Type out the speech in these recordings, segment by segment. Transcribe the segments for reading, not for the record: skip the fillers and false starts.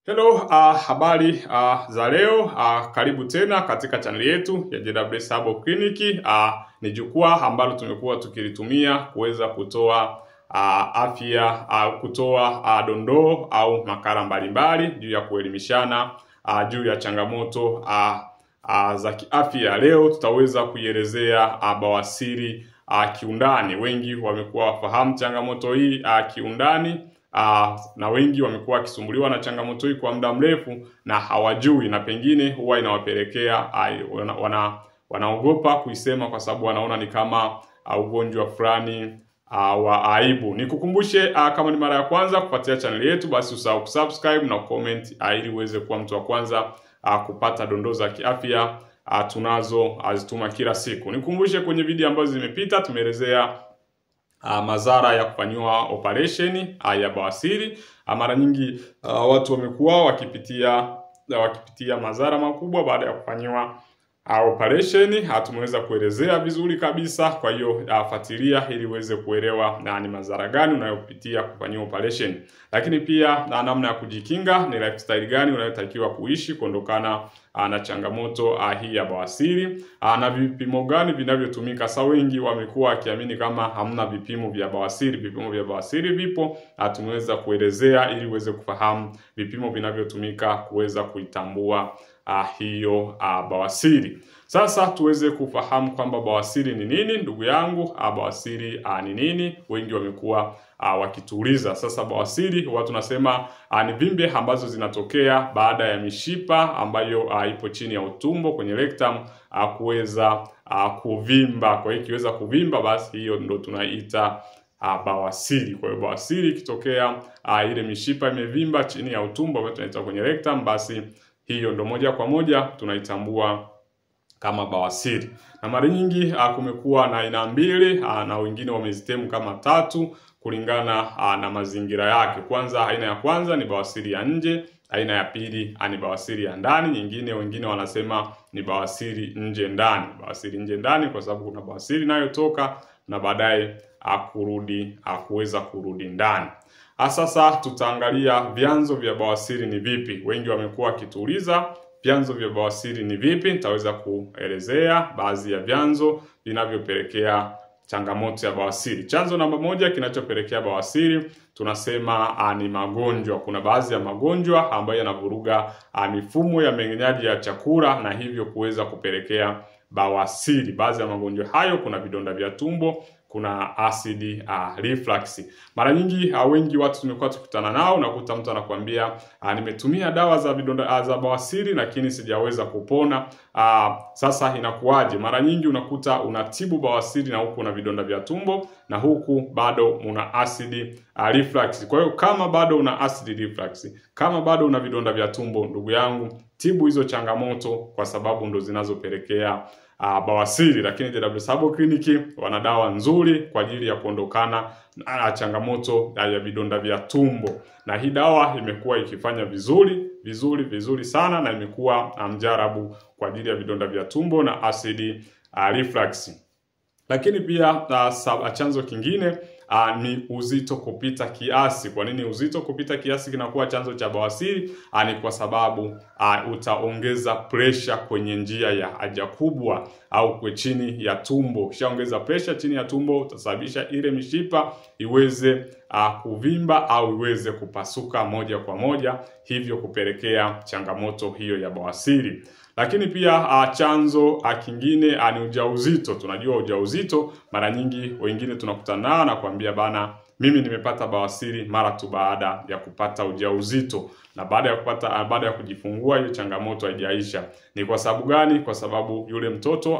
Hello, habari za leo. Karibu tena katika channel yetu ya JWS Herbal Clinic. Ni jukwaa ambalo tumekuwa tukilitumia kuweza kutoa afya kutoa dondoo au makala mbalimbali juu ya kuelimishana juu ya changamoto za kiafya. Leo tutaweza kuielezea bawasiri kiundani. Wengi wamekuwa wafahamu changamoto hii kiundani. Na wengi wamekuwa wakisumbuliwa na changamoto hii kwa muda mrefu na hawajui, na pengine huwa inawapelekea wanaogopa kuisema kwa sababu wanaona ni kama ugonjwa fulani wa aibu. Nikukumbushe, kama ni mara ya kwanza kufuatilia channel yetu, basi usahau kusubscribe na comment ili uweze kuwa mtu wa kwanza kupata dondoo za kiafya azituma kila siku. Nikukumbushe, kwenye video ambazo zimepita tumeelezea madhara ya kufanyiwa operation ya bawasiri. Mara nyingi watu wamekuwa wakipitia madhara makubwa baada ya kufanyiwa operation. Tumeweza kuelezea vizuri kabisa, kwa hiyo fuatilia ili uweze kuelewa ni madhara gani unayopitia kufanyiwa operation. Lakini pia namna ya kujikinga, ni lifestyle gani unayotakiwa kuishi kuondokana na changamoto hii ya bawasiri, na vipimo gani vinavyotumika. Sasa wengi wamekuwa wakiamini kama hamna vipimo vya bawasiri. Vipimo vya bawasiri vipo, tumeweza kuelezea ili uweze kufahamu vipimo vinavyotumika kuweza kuitambua hiyo bawasiri. Sasa tuweze kufahamu kwamba bawasiri ni nini. Ndugu yangu, bawasiri ni nini? Wengi wamekuwa wakituuliza. Sasa bawasiri huwa tunasema ni vimbe ambazo zinatokea baada ya mishipa ambayo ipo chini ya utumbo kwenye rectum kuweza kuvimba. Kwa hiyo ikiweza kuvimba, basi hiyo ndo tunaita bawasiri. Kwa hiyo bawasiri ikitokea ile mishipa imevimba chini ya utumbo ambayo tunaita kwenye rectum, basi hiyo ndo moja kwa moja tunaitambua kama bawasiri. Na mara nyingi kumekuwa na aina mbili, na wengine wamezitemu kama tatu kulingana na mazingira yake. Kwanza, aina ya kwanza ni bawasiri ya nje, aina ya pili ni bawasiri ya ndani, wengine wanasema ni bawasiri nje ndani. Bawasiri nje ndani kwa sababu kuna bawasiri inayotoka na baadaye kuweza kurudi ndani. Sasa tutaangalia vyanzo vya bawasiri ni vipi. Wengi wamekuwa wakituuliza vyanzo vya bawasiri ni vipi. Nitaweza kuelezea baadhi ya vyanzo vinavyopelekea changamoto ya bawasiri. Chanzo namba moja kinachopelekea bawasiri tunasema ni magonjwa. Kuna baadhi ya magonjwa ambayo yanavuruga mifumo ya mmeng'enyaji ya chakula na hivyo kuweza kupelekea bawasiri. Baadhi ya magonjwa hayo, kuna vidonda vya tumbo, kuna acid reflux. Mara nyingi wengi watu tumekuwa tukutana nao, unakuta mtu anakuambia nimetumia dawa za vidonda za bawasiri lakini sijaweza kupona. Sasa inakuwaje? Mara nyingi unakuta unatibu bawasiri na huku una vidonda vya tumbo na huku bado una acid reflux. Kwa hiyo kama bado una acid reflux, kama bado una vidonda vya tumbo, ndugu yangu, tibu hizo changamoto kwa sababu ndo zinazopelekea bawasiri. Lakini JWS Herbal Clinic wana dawa nzuri kwa ajili ya kuondokana changamoto ya vidonda vya tumbo, na hii dawa imekuwa ikifanya vizuri sana, na imekuwa mjarabu kwa ajili ya vidonda vya tumbo na acid reflux. Lakini pia chanzo kingine ni uzito kupita kiasi. Kwa nini uzito kupita kiasi kinakuwa chanzo cha bawasiri? Ni kwa sababu utaongeza pressure kwenye njia ya haja kubwa au kwa chini ya tumbo. Ukishaongeza pressure chini ya tumbo, utasababisha ile mishipa iweze kuvimba au iweze kupasuka moja kwa moja, hivyo kupelekea changamoto hiyo ya bawasiri. Lakini pia chanzo kingine ni ujauzito. Tunajua ujauzito, mara nyingi wengine tunakutana nao na kuambia bana, mimi nimepata bawasiri mara tu baada ya kupata ujauzito, na baada ya kujifungua hiyo changamoto haijaisha. Ni kwa sababu gani? Kwa sababu yule mtoto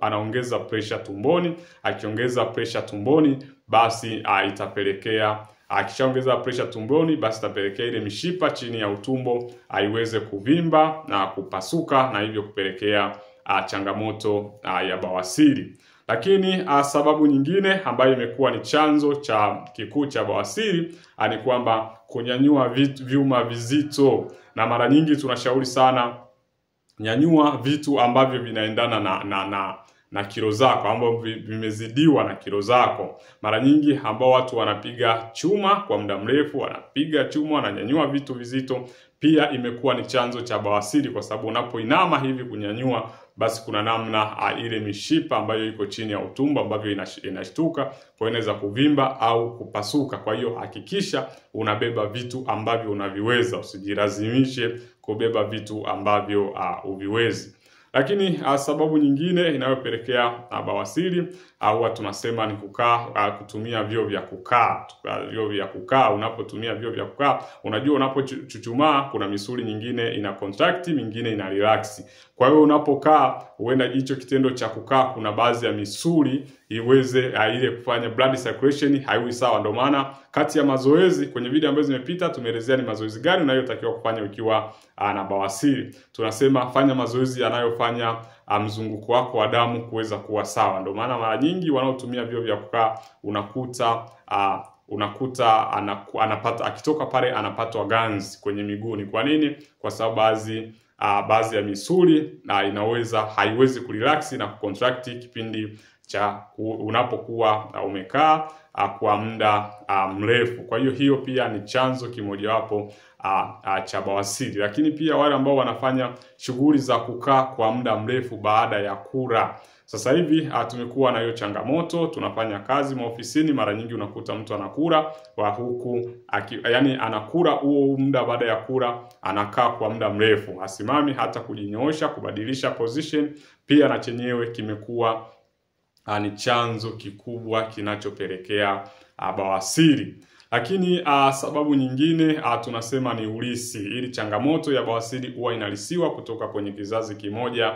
anaongeza pressure tumboni. Akiongeza pressure tumboni, basi itapelekea akishaongeza pressure tumboni, basi itapelekea ile mishipa chini ya utumbo iweze kuvimba na kupasuka, na hivyo kupelekea changamoto ya bawasiri. Lakini sababu nyingine ambayo imekuwa ni chanzo cha kikuu cha bawasiri ni kwamba kunyanyua vyuma vizito. Na mara nyingi tunashauri sana, nyanyua vitu ambavyo vinaendana na kilo zako, ambao vimezidiwa na kilo zako. Mara nyingi ambao watu wanapiga chuma kwa muda mrefu, wanapiga chuma, wananyanyua vitu vizito, Pia imekuwa ni chanzo cha bawasiri kwa sababu unapoinama hivi kunyanyua, basi kuna namna ile mishipa ambayo iko chini ya utumbo ambavyo inashtuka, kwa inaweza kuvimba au kupasuka. Kwa hiyo hakikisha unabeba vitu ambavyo unaviweza, usijilazimishe kubeba vitu ambavyo uviwezi. Lakini sababu nyingine inayopelekea bawasiri au tunasema ni kutumia vyoo vya kukaa. Vyoo vya kukaa, unapotumia vyoo vya kukaa, unajua unapochuchumaa kuna misuli nyingine ina contract, mingine ina relax. Kwa hiyo unapokaa, huenda hicho kitendo cha kukaa kuna baadhi ya misuli iweze ile kufanya blood circulation haiwi sawa. Ndio maana kati ya mazoezi kwenye video ambazo zimepita tumeelezea ni mazoezi gani unayotakiwa kufanya ukiwa na bawasiri. Tunasema fanya mazoezi yanayofanya mzunguko wako wa damu kuweza kuwa sawa. Ndio maana mara nyingi wanaotumia vyoo vya kukaa unakuta anapata akitoka pale anapatwa ganzi kwenye miguu. Ni kwa nini? Kwa sababu baadhi ya misuli haiwezi kurelax na kucontract kipindi cha unapokuwa umekaa kwa muda mrefu. Kwa hiyo pia ni chanzo kimojawapo cha bawasiri. Lakini pia wale ambao wanafanya shughuli za kukaa kwa muda mrefu baada ya kula. Sasa hivi tumekuwa na hiyo changamoto, tunafanya kazi maofisini, mara nyingi unakuta mtu anakula yani anakula huo muda baada ya kula anakaa kwa muda mrefu, hasimami hata kujinyoosha, kubadilisha position. Pia na chenyewe kimekuwa ni chanzo kikubwa kinachopelekea bawasiri. Lakini sababu nyingine tunasema ni ulisi. Ili changamoto ya bawasiri huwa inalisiwa kutoka kwenye kizazi kimoja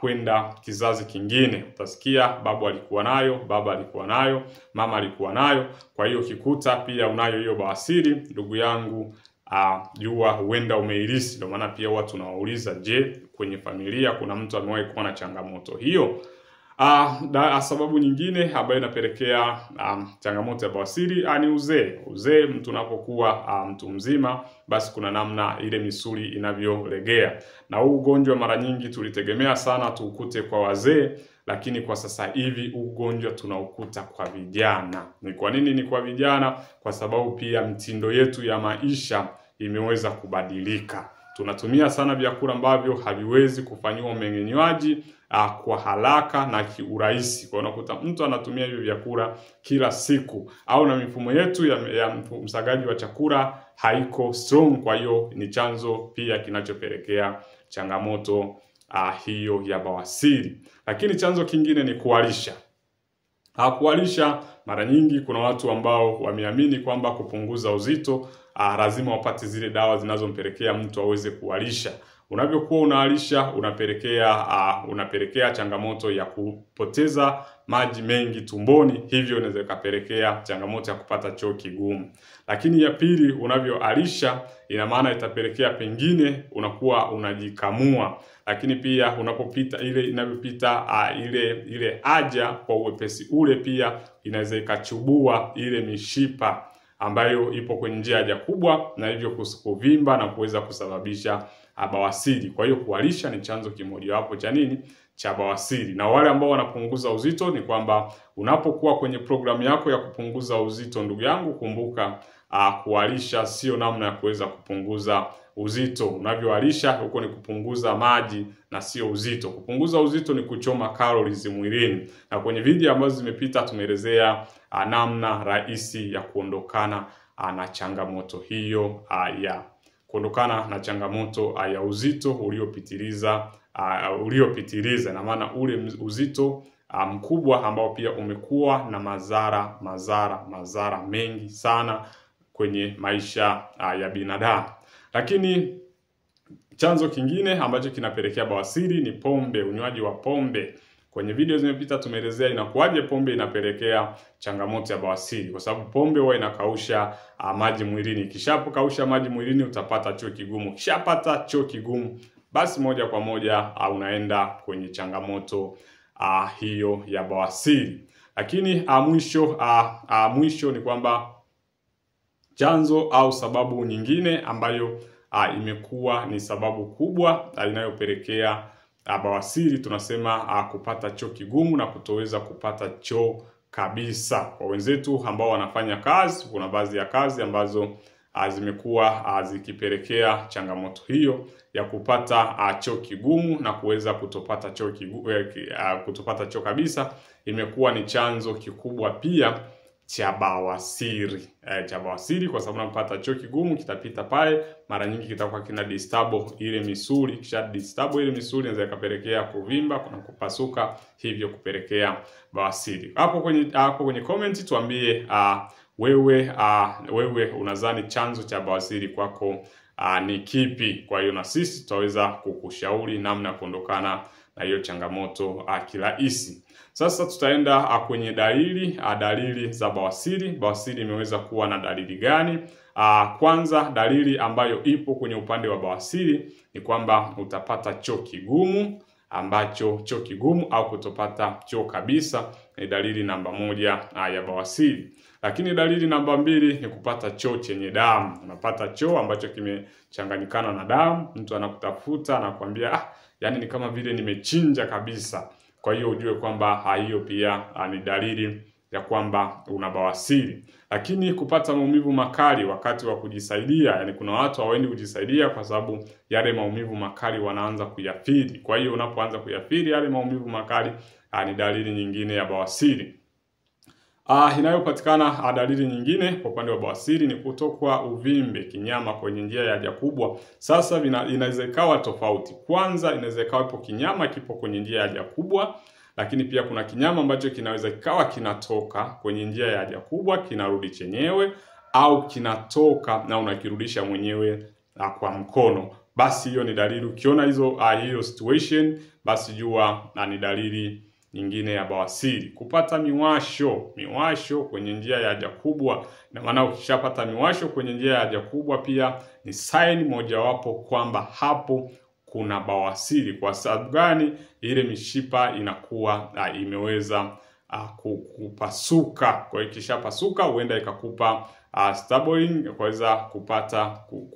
kwenda kizazi kingine. Utasikia babu alikuwa nayo, baba alikuwa nayo, mama alikuwa nayo. Kwa hiyo kikuta pia unayo hiyo bawasiri, ndugu yangu, jua huenda umeilisi. Ndio maana pia huwa tunawauliza, je, kwenye familia kuna mtu amewahi kuwa na changamoto hiyo? Sababu nyingine ambayo inapelekea changamoto ya bawasiri ni uzee. Mtu unapokuwa mtu mzima, basi kuna namna ile misuli inavyolegea. Na huu ugonjwa mara nyingi tulitegemea sana tuukute kwa wazee, lakini kwa sasa hivi ugonjwa tunaukuta kwa vijana. Ni kwa nini ni kwa vijana? Kwa sababu pia mtindo yetu ya maisha imeweza kubadilika. Tunatumia sana vyakula ambavyo haviwezi kufanywa mmeng'enywaji kwa haraka na kiurahisi. Kwa unakuta mtu anatumia hivyo vyakula kila siku, au na mifumo yetu ya msagaji wa chakula haiko strong. Kwa hiyo ni chanzo pia kinachopelekea changamoto hiyo ya bawasiri. Lakini chanzo kingine ni kuharisha. Kuharisha, mara nyingi kuna watu ambao wameamini kwamba kupunguza uzito lazima wapate zile dawa zinazompelekea mtu aweze kuharisha. Unavyokuwa unaharisha unapelekea changamoto ya kupoteza maji mengi tumboni, hivyo inaweza kupelekea changamoto ya kupata choo kigumu. Lakini ya pili, unavyoharisha ina maana itapelekea pengine unakuwa unajikamua. Lakini pia unapopita inavyopita ile haja kwa uwepesi ule, pia inaweza ikachubua ile mishipa ambayo ipo kwenye njia haja kubwa, na hivyo kuvimba na kuweza kusababisha bawasiri. Kwa hiyo kuharisha ni chanzo kimojawapo cha cha bawasiri. Na wale ambao wanapunguza uzito, ni kwamba unapokuwa kwenye programu yako ya kupunguza uzito, ndugu yangu, kumbuka kuharisha sio namna ya kuweza kupunguza uzito. Unavyoharisha huko ni kupunguza maji na sio uzito. Kupunguza uzito ni kuchoma calories mwilini. Na kwenye video ambazo zimepita tumeelezea namna rahisi ya kuondokana na changamoto hiyo ya uzito uliopitiliza, na maana ule uzito mkubwa ambao pia umekuwa na madhara mengi sana kwenye maisha ya binadamu. Lakini chanzo kingine ambacho kinapelekea bawasiri ni pombe, unywaji wa pombe. Kwenye video zimepita tumeelezea inakuwaje pombe inapelekea changamoto ya bawasiri, kwa sababu pombe huwa inakausha maji mwilini. Kishapokausha maji mwilini utapata choo kigumu. Kishapata choo kigumu, basi moja kwa moja unaenda kwenye changamoto hiyo ya bawasiri. Lakini mwisho ni kwamba chanzo au sababu nyingine ambayo imekuwa ni sababu kubwa inayopelekea bawasiri, tunasema kupata choo kigumu na kutoweza kupata choo kabisa. Kwa wenzetu ambao wanafanya kazi, kuna baadhi ya kazi ambazo zimekuwa zikipelekea changamoto hiyo ya kupata choo kigumu na kuweza kutopata choo kabisa. Imekuwa ni chanzo kikubwa pia cha bawasiri. Kwa sababu unapata choo kigumu kitapita pale, mara nyingi kitakuwa kina disturb ile misuli, kisha disturb ile misuli inaweza kupelekea kuvimba na kupasuka, hivyo kupelekea bawasiri. Hapo kwenye comment tuambie wewe unadhani chanzo cha bawasiri kwako ni kipi? Kwa hiyo na sisi tutaweza kukushauri namna ya kuondokana na hiyo changamoto kirahisi. Sasa tutaenda kwenye dalili za bawasiri. Bawasiri imeweza kuwa na dalili gani? Kwanza, dalili ambayo ipo kwenye upande wa bawasiri ni kwamba utapata choo kigumu, choo kigumu au kutopata choo kabisa ni dalili namba 1 ya bawasiri. Lakini dalili namba 2 ni kupata choo chenye damu. Unapata choo ambacho kimechanganyikana na damu, mtu anakutafuta anakuambia yani ni kama vile nimechinja kabisa. Kwa hiyo ujue kwamba hiyo pia ni dalili ya kwamba una bawasiri. Lakini kupata maumivu makali wakati wa kujisaidia, yani kuna watu hawaendi kujisaidia kwa sababu yale maumivu makali wanaanza kuyafiri. Kwa hiyo unapoanza kuyafiri yale maumivu makali ni dalili nyingine ya bawasiri. Inayopatikana dalili nyingine kwa upande wa bawasiri ni kutokwa uvimbe kinyama kwenye njia ya haja kubwa. Sasa inaweza ikawa tofauti. Kwanza inaweza ikawa ipo kinyama kipo kwenye njia ya haja kubwa, lakini pia kuna kinyama ambacho kinaweza kikawa kinatoka kwenye njia ya haja kubwa kinarudi chenyewe, au kinatoka na unakirudisha mwenyewe kwa mkono. Basi hiyo ni dalili. Ukiona hiyo situation, basi jua ni dalili nyingine ya bawasiri. Kupata miwasho kwenye njia ya haja kubwa, na maana ukishapata miwasho kwenye njia ya haja kubwa pia ni sign mojawapo kwamba hapo kuna bawasiri. Kwa sababu gani? Ile mishipa inakuwa imeweza kupasuka. Kwa hiyo ikishapasuka huenda ikakupa stubborn, kuweza kupata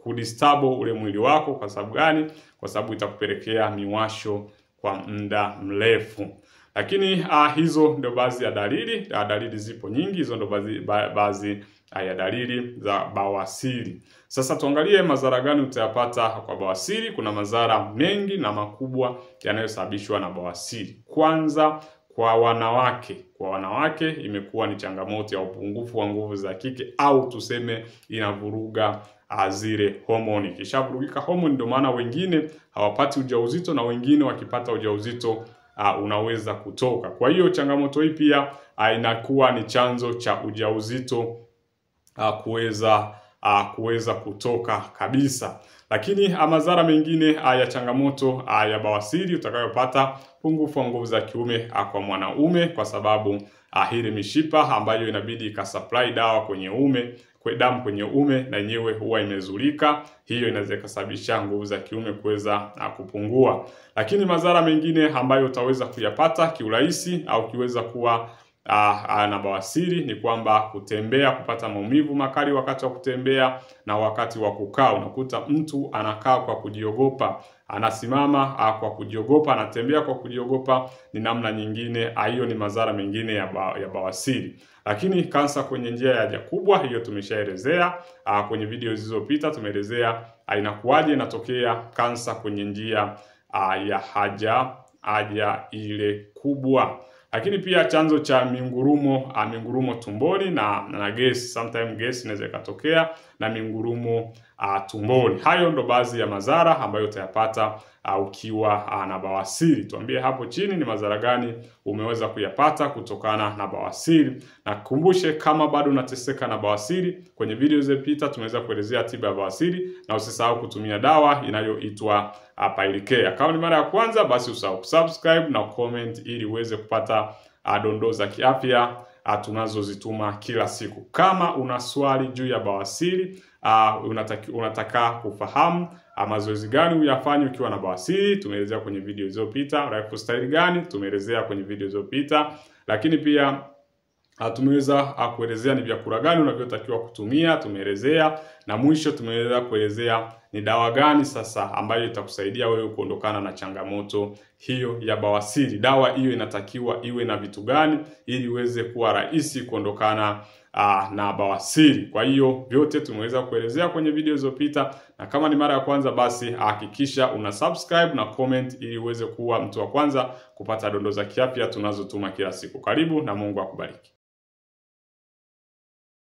kudisturb ule mwili wako. Kwa sababu gani? Kwa sababu itakupelekea miwasho kwa muda mrefu. Lakini hizo ndio baadhi ya dalili. Dalili zipo nyingi, hizo ndio baadhi ya dalili za bawasiri. Sasa tuangalie madhara gani utayapata kwa bawasiri. Kuna madhara mengi na makubwa yanayosababishwa na bawasiri. Kwanza, kwa wanawake imekuwa ni changamoto ya upungufu wa nguvu za kike, au tuseme inavuruga zile homoni. Kishavurugika homoni, ndio maana wengine hawapati ujauzito na wengine wakipata ujauzito unaweza kutoka. Kwa hiyo changamoto hii pia inakuwa ni chanzo cha ujauzito kuweza kutoka kabisa. Lakini madhara mengine ya changamoto ya bawasiri utakayopata, pungufu wa nguvu za kiume kwa mwanaume, kwa sababu hili mishipa ambayo inabidi ikasupply damu kwenye uume na yenyewe huwa imezulika. Hiyo inaweza kusababisha nguvu za kiume kuweza kupungua. Lakini madhara mengine ambayo utaweza kuyapata kiurahisi au kiweza kuwa na bawasiri ni kwamba kupata maumivu makali wakati wa kutembea na wakati wa kukaa. Unakuta mtu anakaa kwa kujiogopa, anasimama kwa kujiogopa, anatembea kwa kujiogopa. Ni namna nyingine, hiyo ni madhara mengine ya bawasiri. Lakini kansa kwenye njia ya haja kubwa, hiyo tumeshaelezea kwenye video zilizopita. Tumeelezea inakuwaje inatokea kansa kwenye njia ya haja ile kubwa. Lakini pia chanzo cha mingurumo tumboni na gesi. Sometimes gesi inaweza ikatokea na mingurumo tumboni. Hayo ndo baadhi ya madhara ambayo utayapata ukiwa na bawasiri. Tuambie hapo chini ni madhara gani umeweza kuyapata kutokana na bawasiri. Na kukumbushe, kama bado unateseka na bawasiri, kwenye video zilizopita tumeweza kuelezea tiba ya bawasiri, na usisahau kutumia dawa inayoitwa Pilecare. Kama ni mara ya kwanza, basi usahau kusubscribe na comment ili uweze kupata dondoo za kiafya tunazozituma kila siku. Kama una swali juu ya bawasiri, unataka kufahamu mazoezi gani uyafanye ukiwa na bawasiri, tumeelezea kwenye video zilizopita. Lifestyle gani, tumeelezea kwenye video zilizopita. Lakini pia tumeweza kuelezea ni vyakula gani unavyotakiwa kutumia, tumeelezea. Na mwisho tumeweza kuelezea ni dawa gani sasa ambayo itakusaidia wewe kuondokana na changamoto hiyo ya bawasiri. Dawa hiyo inatakiwa iwe na vitu gani ili iweze kuwa rahisi kuondokana na bawasiri. Kwa hiyo vyote tumeweza kuelezea kwenye video zilizopita, na kama ni mara ya kwanza basi hakikisha una subscribe na comment ili uweze kuwa mtu wa kwanza kupata dondoo za kiafya tunazotuma kila siku. Karibu na Mungu akubariki.